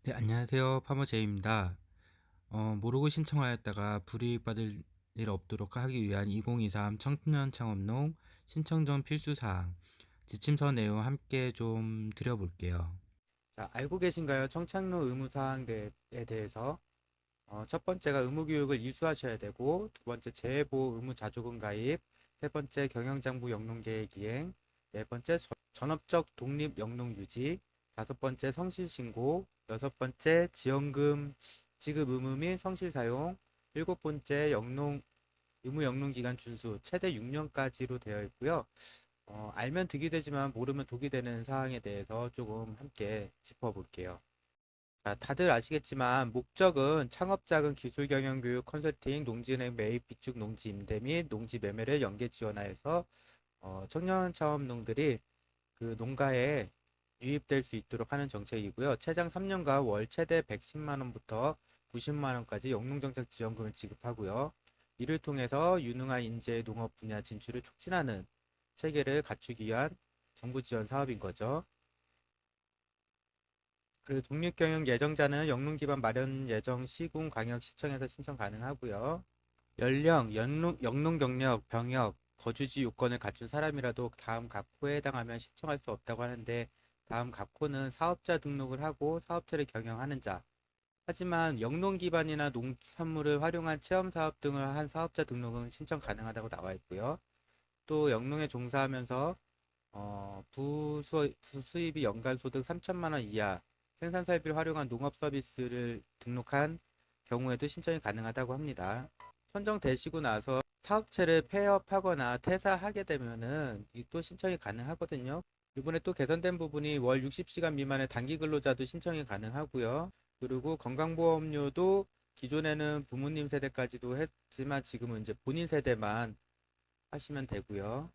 네, 안녕하세요. 파머제이입니다. 모르고 신청하였다가 불이익받을 일 없도록 하기 위한 2023 청년 창업농 신청 전 필수사항 지침서 내용 함께 좀 드려볼게요. 자, 알고 계신가요? 청창로 의무사항에 대해서 첫 번째가 의무교육을 이수하셔야 되고, 두 번째 재해보호 의무자조금 가입, 세 번째 경영장부 영농계획 이행, 네 번째 전업적 독립 영농 유지, 다섯 번째 성실신고, 여섯 번째 지원금 지급 의무 및 성실 사용, 일곱 번째 의무 영농기간 준수 최대 6년까지로 되어 있고요. 알면 득이 되지만 모르면 독이 되는 사항에 대해서 조금 함께 짚어볼게요. 자, 다들 아시겠지만 목적은 창업자금 기술경영교육 컨설팅 농지은행 매입 비축 농지 임대 및 농지 매매를 연계 지원하여서 청년 창업농들이 그 농가에 유입될 수 있도록 하는 정책이고요. 최장 3년간 월 최대 110만 원부터 90만 원까지 영농정책 지원금을 지급하고요. 이를 통해서 유능한 인재의 농업 분야 진출을 촉진하는 체계를 갖추기 위한 정부 지원 사업인 거죠. 그 독립경영 예정자는 영농기반 마련 예정 시군 광역 시청에서 신청 가능하고요. 연령, 영농 경력, 병역, 거주지 요건을 갖춘 사람이라도 다음 갑코에 해당하면 신청할 수 없다고 하는데, 다음 갑코는 사업자 등록을 하고 사업체를 경영하는 자. 하지만 영농 기반이나 농산물을 활용한 체험 사업 등을 한 사업자 등록은 신청 가능하다고 나와 있고요. 또 영농에 종사하면서 부수입이 연간 소득 3천만 원 이하, 생산 설비를 활용한 농업 서비스를 등록한 경우에도 신청이 가능하다고 합니다. 선정되시고 나서 사업체를 폐업하거나 퇴사하게 되면은 또 신청이 가능하거든요. 이번에 또 개선된 부분이 월 60시간 미만의 단기 근로자도 신청이 가능하고요. 그리고 건강보험료도 기존에는 부모님 세대까지도 했지만 지금은 이제 본인 세대만 하시면 되고요.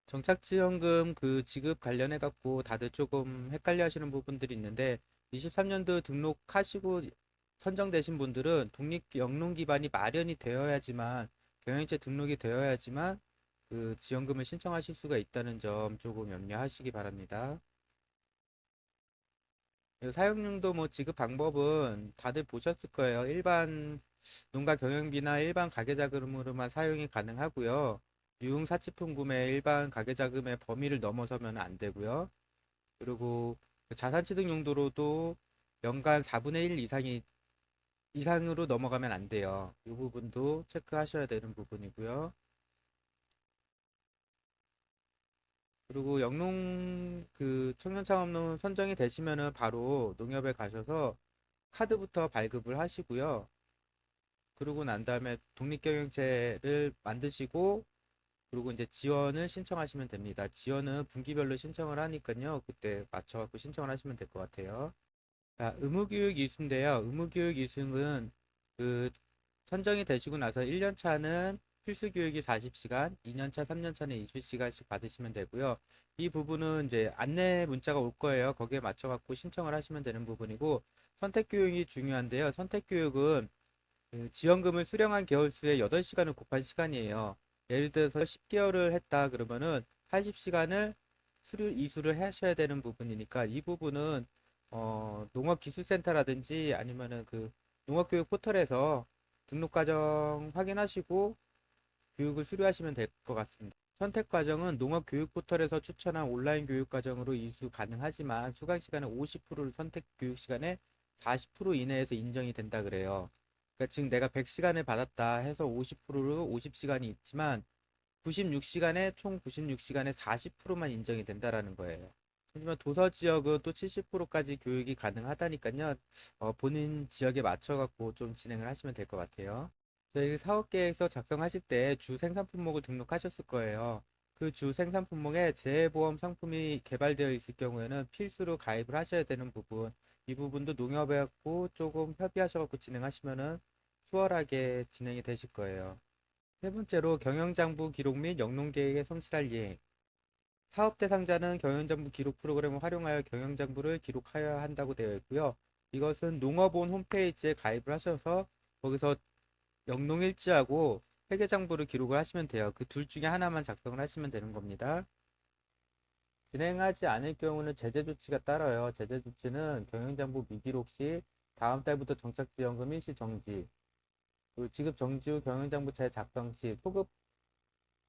정착지원금 그 지급 관련해 갖고 다들 조금 헷갈려 하시는 부분들이 있는데, 23년도 등록하시고 선정되신 분들은 독립 영농 기반이 마련이 되어야지만, 경영체 등록이 되어야지만 그 지원금을 신청하실 수가 있다는 점 조금 염려하시기 바랍니다. 사용용도 뭐 지급 방법은 다들 보셨을 거예요. 일반 농가 경영비나 일반 가계자금으로만 사용이 가능하고요. 유흥사치품 구매 일반 가계자금의 범위를 넘어서면 안 되고요. 그리고 자산취득 용도로도 연간 4분의 1 이상으로 넘어가면 안 돼요. 이 부분도 체크하셔야 되는 부분이고요. 그리고 영농 그 청년창업농 선정이 되시면은 바로 농협에 가셔서 카드부터 발급을 하시고요. 그러고 난 다음에 독립경영체를 만드시고, 그리고 이제 지원을 신청하시면 됩니다. 지원은 분기별로 신청을 하니까요. 그때 맞춰갖고 신청을 하시면 될 것 같아요. 자, 의무교육 이수인데요. 의무교육 이수는 그 선정이 되시고 나서 1년 차는 필수 교육이 40시간, 2년 차, 3년 차는 20시간씩 받으시면 되고요. 이 부분은 이제 안내 문자가 올 거예요. 거기에 맞춰갖고 신청을 하시면 되는 부분이고, 선택 교육이 중요한데요. 선택 교육은 그 지원금을 수령한 개월 수의 8시간을 곱한 시간이에요. 예를 들어서 10개월을 했다 그러면은 80시간을 이수를 하셔야 되는 부분이니까, 이 부분은 농업기술센터라든지 아니면은 그 농업교육 포털에서 등록 과정 확인하시고 교육을 수료하시면 될 것 같습니다. 선택 과정은 농업교육 포털에서 추천한 온라인 교육 과정으로 이수 가능하지만, 수강 시간의 50%를 선택 교육 시간의 40% 이내에서 인정이 된다 그래요. 그러니까 지금 내가 100시간을 받았다 해서 50%로 50시간이 있지만, 96시간에 총 96시간에 40%만 인정이 된다라는 거예요. 하지만 도서 지역은 또 70%까지 교육이 가능하다니까요. 본인 지역에 맞춰갖고 좀 진행을 하시면 될 것 같아요. 저희 사업계획서 작성하실 때 주 생산 품목을 등록하셨을 거예요. 그 주 생산 품목에 재해보험 상품이 개발되어 있을 경우에는 필수로 가입을 하셔야 되는 부분, 이 부분도 농협하고 조금 협의하셔갖고 진행하시면은 수월하게 진행이 되실 거예요. 세 번째로 경영장부 기록 및 영농계획의 성실할 이행. 사업 대상자는 경영장부 기록 프로그램을 활용하여 경영장부를 기록하여야 한다고 되어 있고요. 이것은 농업원 홈페이지에 가입을 하셔서 거기서 영농일지하고 회계장부를 기록을 하시면 돼요. 그 둘 중에 하나만 작성을 하시면 되는 겁니다. 진행하지 않을 경우는 제재 조치가 따라요. 제재 조치는 경영장부 미기록 시 다음 달부터 정착지원금 일시 정지, 그리고 지급 정지 후 경영장부차에 작성 시 소급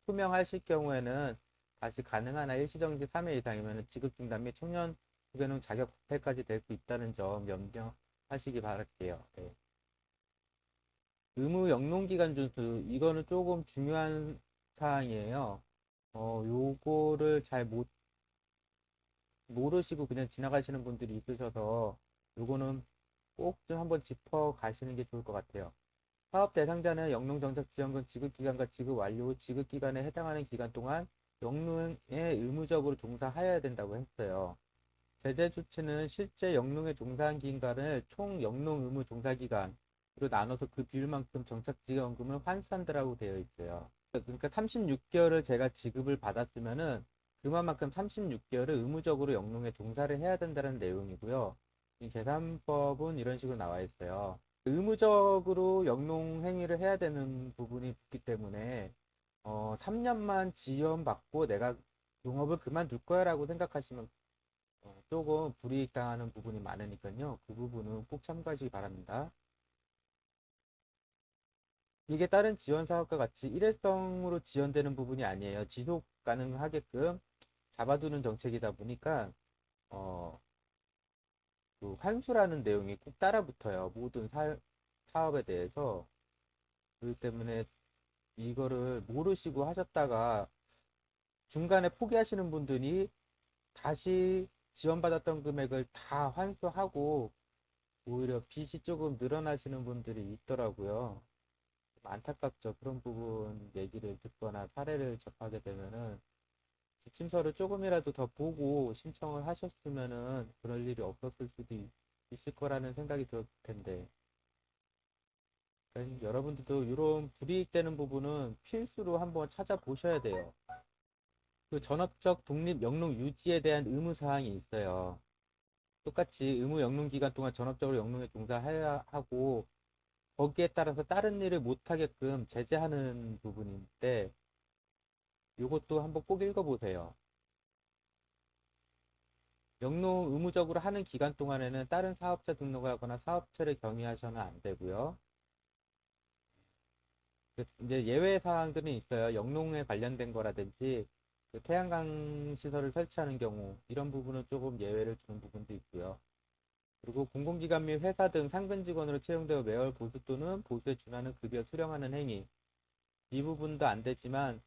투명하실 경우에는 다시 가능하나 일시정지 3회 이상이면 지급 중단 및 청년 후견응 자격 박탈까지 될 수 있다는 점 염려하시기 바랄게요. 네. 의무 영농기간 준수, 이거는 조금 중요한 사항이에요. 요거를 잘 모르시고 그냥 지나가시는 분들이 있으셔서 요거는 꼭 좀 한번 짚어 가시는 게 좋을 것 같아요. 사업 대상자는 영농정착지원금 지급기간과 지급 완료 후 지급기간에 해당하는 기간 동안 영농에 의무적으로 종사하여야 된다고 했어요. 제재 조치는 실제 영농에 종사한 기간을 총 영농 의무 종사기간으로 나눠서 그 비율만큼 정착지원금을 환수한다라고 되어 있어요. 그러니까 36개월을 제가 지급을 받았으면은 그만큼 36개월을 의무적으로 영농에 종사를 해야 된다는 내용이고요. 이 계산법은 이런 식으로 나와 있어요. 의무적으로 영농 행위를 해야 되는 부분이 있기 때문에 3년만 지원받고 내가 농업을 그만둘 거야 라고 생각하시면 조금 불이익 당하는 부분이 많으니까요. 그 부분은 꼭 참고하시기 바랍니다. 이게 다른 지원 사업과 같이 일회성으로 지원되는 부분이 아니에요. 지속 가능하게끔 잡아두는 정책이다 보니까 어, 그 환수라는 내용이 꼭 따라붙어요. 모든 사업에 대해서. 그렇기 때문에 이거를 모르시고 하셨다가 중간에 포기하시는 분들이 다시 지원받았던 금액을 다 환수하고 오히려 빚이 조금 늘어나시는 분들이 있더라고요. 안타깝죠. 그런 부분 얘기를 듣거나 사례를 접하게 되면은 지침서를 조금이라도 더 보고 신청을 하셨으면은 그럴 일이 없었을 수도 있을 거라는 생각이 들 텐데. 그러니까 여러분들도 이런 불이익되는 부분은 필수로 한번 찾아보셔야 돼요. 그 전업적 독립 영농 유지에 대한 의무 사항이 있어요. 똑같이 의무 영농 기간 동안 전업적으로 영농에 종사해야 하고 거기에 따라서 다른 일을 못하게끔 제재하는 부분인데 이것도 한번 꼭 읽어보세요. 영농 의무적으로 하는 기간 동안에는 다른 사업자 등록을 하거나 사업체를 경위하셔는 안 되고요. 이제 예외 사항들은 있어요. 영농에 관련된 거라든지 그 태양광 시설을 설치하는 경우 이런 부분은 조금 예외를 주는 부분도 있고요. 그리고 공공기관 및 회사 등 상근 직원으로 채용되어 매월 보수 또는 보수에 준하는 급여 수령하는 행위 이 부분도 안 되지만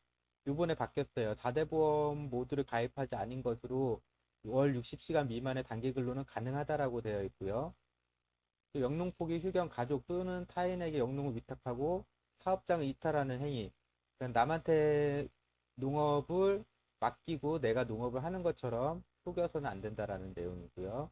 요번에 바뀌었어요. 4대 보험 모두를 가입하지 않은 것으로 월 60시간 미만의 단기 근로는 가능하다라고 되어 있고요. 또 영농 포기 휴경 가족 또는 타인에게 영농을 위탁하고 사업장을 이탈하는 행위. 그러니까 남한테 농업을 맡기고 내가 농업을 하는 것처럼 속여서는 안 된다라는 내용이고요.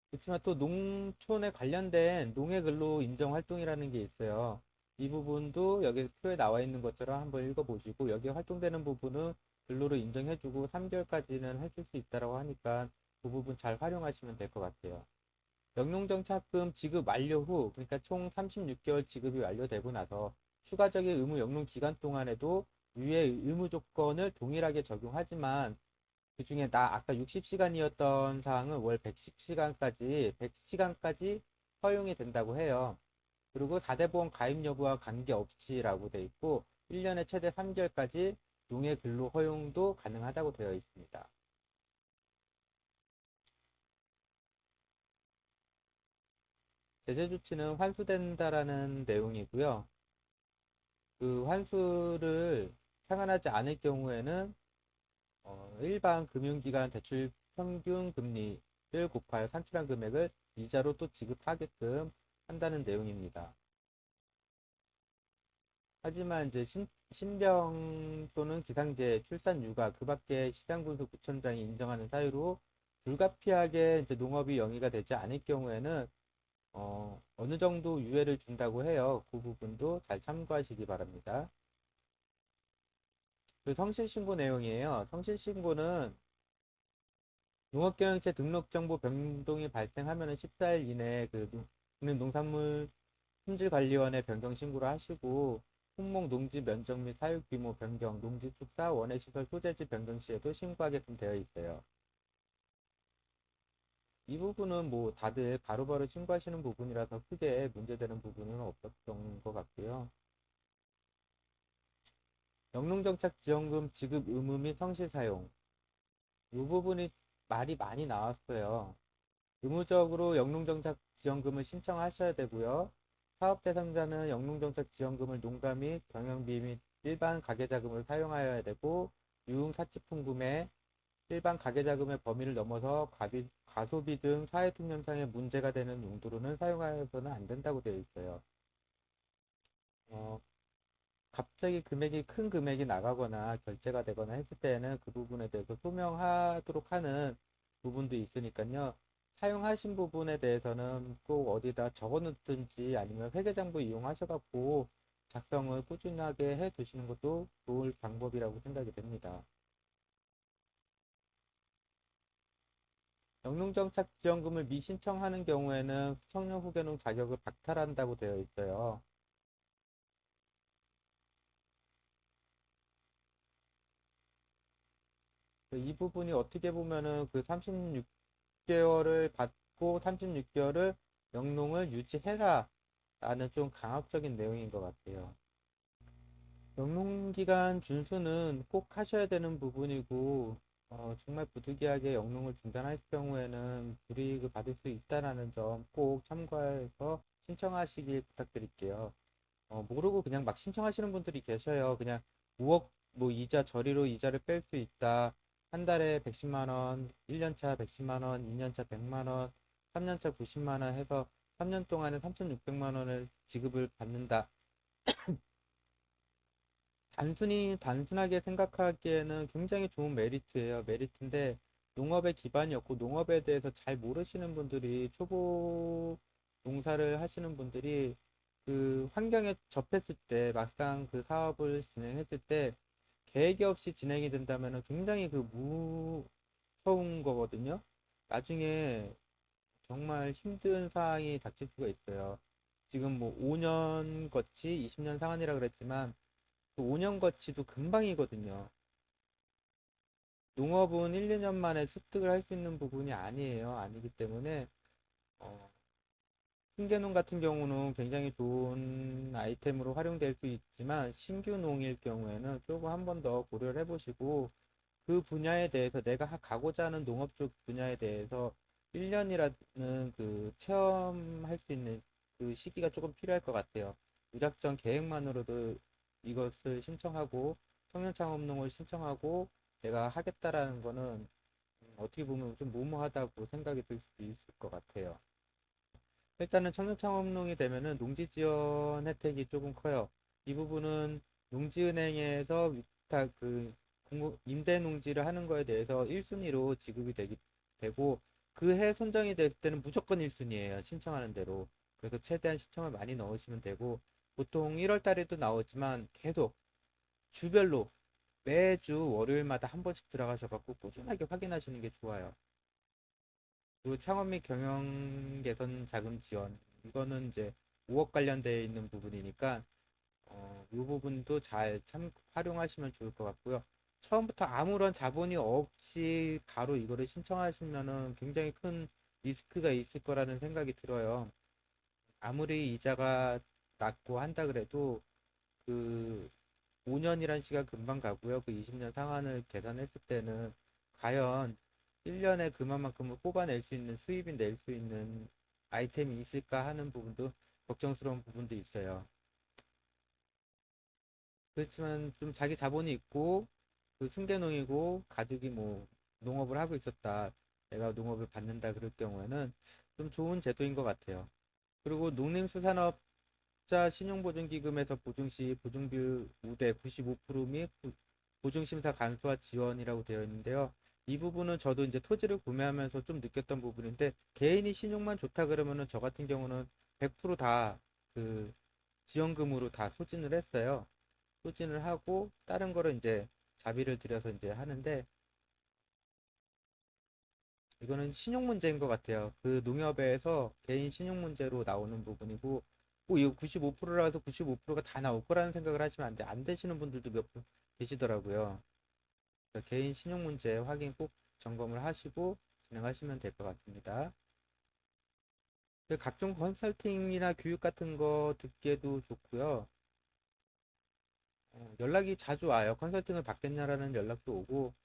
그렇지만 또 농촌에 관련된 농해근로 인정 활동이라는 게 있어요. 이 부분도 여기 표에 나와 있는 것처럼 한번 읽어보시고 여기 활동되는 부분은 근로로 인정해주고 3개월까지는 해줄 수 있다고 하니까 그 부분 잘 활용하시면 될 것 같아요. 영농정착금 지급 완료 후, 그러니까 총 36개월 지급이 완료되고 나서 추가적인 의무 영농 기간 동안에도 위의 의무 조건을 동일하게 적용하지만 그 중에 나 아까 60시간이었던 사항은 월 110시간까지 100시간까지 허용이 된다고 해요. 그리고 4대 보험 가입 여부와 관계없이라고 돼 있고 1년에 최대 3개월까지 농해 근로 허용도 가능하다고 되어 있습니다. 제재 조치는 환수된다라는 내용이고요. 그 환수를 상환하지 않을 경우에는 일반 금융기관 대출 평균 금리를 곱하여 산출한 금액을 이자로 또 지급하게끔 한다는 내용입니다. 하지만 이제 신병 또는 기상재, 출산, 육아, 그 밖에 시장군수 구청장이 인정하는 사유로 불가피하게 이제 농업이 영위가 되지 않을 경우에는 어느 정도 유예를 준다고 해요. 그 부분도 잘 참고하시기 바랍니다. 그 성실신고 내용이에요. 성실신고는 농업경영체 등록정보 변동이 발생하면 14일 이내에 그 국민농산물 품질관리원에 변경 신고를 하시고 품목, 농지 면적 및 사육 규모 변경, 농지 축사, 원해 시설 소재지 변경 시에도 신고하게끔 되어 있어요. 이 부분은 뭐 다들 바로바로 신고하시는 부분이라서 크게 문제되는 부분은 없었던 것 같고요. 영농정착지원금 지급 의무 및 성실 사용. 이 부분이 말이 많이 나왔어요. 의무적으로 영농정착지원금을 신청하셔야 되고요. 사업 대상자는 영농정착지원금을 농가 및 경영비 및 일반 가계자금을 사용하여야 되고, 유흥사치품금에 일반 가계자금의 범위를 넘어서 과소비 등 사회통념상의 문제가 되는 용도로는 사용하여서는 안 된다고 되어 있어요. 어, 갑자기 큰 금액이 나가거나 결제가 되거나 했을 때는 그 부분에 대해서 소명하도록 하는 부분도 있으니까요. 사용하신 부분에 대해서는 꼭 어디다 적어 놓든지 아니면 회계장부 이용하셔갖고 작성을 꾸준하게 해 두시는 것도 좋을 방법이라고 생각이 됩니다. 영농정착지원금을 미신청하는 경우에는 청년 후계농 자격을 박탈한다고 되어 있어요. 이 부분이 어떻게 보면은 그 36개월을 받고 36개월을 영농을 유지해라 라는 좀 강압적인 내용인 것 같아요. 영농기간 준수는 꼭 하셔야 되는 부분이고, 정말 부득이하게 영농을 중단할 경우에는 불이익을 받을 수 있다는 점 꼭 참고해서 신청하시길 부탁드릴게요. 모르고 그냥 막 신청하시는 분들이 계셔요. 그냥 5억 뭐 이자 저리로 이자를 뺄 수 있다. 한 달에 110만 원, 1년차 110만 원, 2년차 100만 원, 3년차 90만 원 해서 3년 동안에 3,600만 원을 지급을 받는다. 단순하게 생각하기에는 굉장히 좋은 메리트예요. 메리트인데 농업에 기반이 없고 농업에 대해서 잘 모르시는 분들이 초보 농사를 하시는 분들이 그 환경에 접했을 때 막상 그 사업을 진행했을 때 계획이 없이 진행이 된다면 굉장히 그 무서운 거거든요. 나중에 정말 힘든 상황이 닥칠 수가 있어요. 지금 뭐 5년 거치, 20년 상환이라 그랬지만 그 5년 거치도 금방이거든요. 농업은 1, 2년 만에 습득을 할 수 있는 부분이 아니에요. 아니기 때문에 어, 신개농 같은 경우는 굉장히 좋은 아이템으로 활용될 수 있지만 신규 농일 경우에는 조금 한 번 더 고려를 해보시고 그 분야에 대해서 내가 가고자 하는 농업 쪽 분야에 대해서 1년이라는 그 체험할 수 있는 그 시기가 조금 필요할 것 같아요. 무작정 계획만으로도 이것을 신청하고 청년창업농을 신청하고 내가 하겠다라는 거는 어떻게 보면 좀 무모하다고 생각이 들 수도 있을 것 같아요. 일단은 청년창업농이 되면은 농지 지원 혜택이 조금 커요. 이 부분은 농지은행에서 위탁 임대 농지를 하는 거에 대해서 1순위로 지급이 되고 그 해 선정이 됐을 때는 무조건 1순위예요. 신청하는 대로. 그래서 최대한 신청을 많이 넣으시면 되고 보통 1월 달에도 나오지만 계속 주별로 매주 월요일마다 한 번씩 들어가셔갖고 꾸준하게 확인하시는 게 좋아요. 그리고 창업 및 경영 개선 자금 지원 이거는 이제 5억 관련되어 있는 부분이니까 이 부분도 잘 활용하시면 좋을 것 같고요. 처음부터 아무런 자본이 없이 바로 이거를 신청하시면은 굉장히 큰 리스크가 있을 거라는 생각이 들어요. 아무리 이자가 낮고 한다 그래도 그 5년이란 시간 금방 가고요. 그 20년 상환을 계산했을 때는 과연 1년에 그만큼을 뽑아낼 수 있는 수입이 낼 수 있는 아이템이 있을까 하는 부분도 걱정스러운 부분도 있어요. 그렇지만 좀 자기 자본이 있고 그 승계농이고 가족이 뭐 농업을 하고 있었다. 내가 농업을 받는다 그럴 경우에는 좀 좋은 제도인 것 같아요. 그리고 농림수산업자 신용보증기금에서 보증시 보증비율 우대 95%및 보증심사 간소화 지원이라고 되어 있는데요. 이 부분은 저도 이제 토지를 구매하면서 좀 느꼈던 부분인데 개인이 신용만 좋다 그러면은 저 같은 경우는 100%다 그 지원금으로 다 소진을 했어요. 소진을 하고 다른 거를 이제 자비를 들여서 이제 하는데 이거는 신용 문제인 것 같아요. 그 농협에서 개인 신용 문제로 나오는 부분이고 이거 95%라서 95%가 다 나올 거라는 생각을 하시면 안 돼. 안 되시는 분들도 몇 분 계시더라고요. 그래서 개인 신용 문제 확인 꼭 점검을 하시고 진행하시면 될 것 같습니다. 각종 컨설팅이나 교육 같은 거 듣기에도 좋고요. 연락이 자주 와요. 컨설팅을 받겠냐라는 연락도 오고,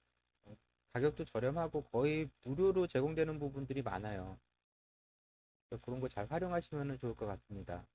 가격도 저렴하고 거의 무료로 제공되는 부분들이 많아요. 그래서 그런 거 잘 활용하시면 좋을 것 같습니다.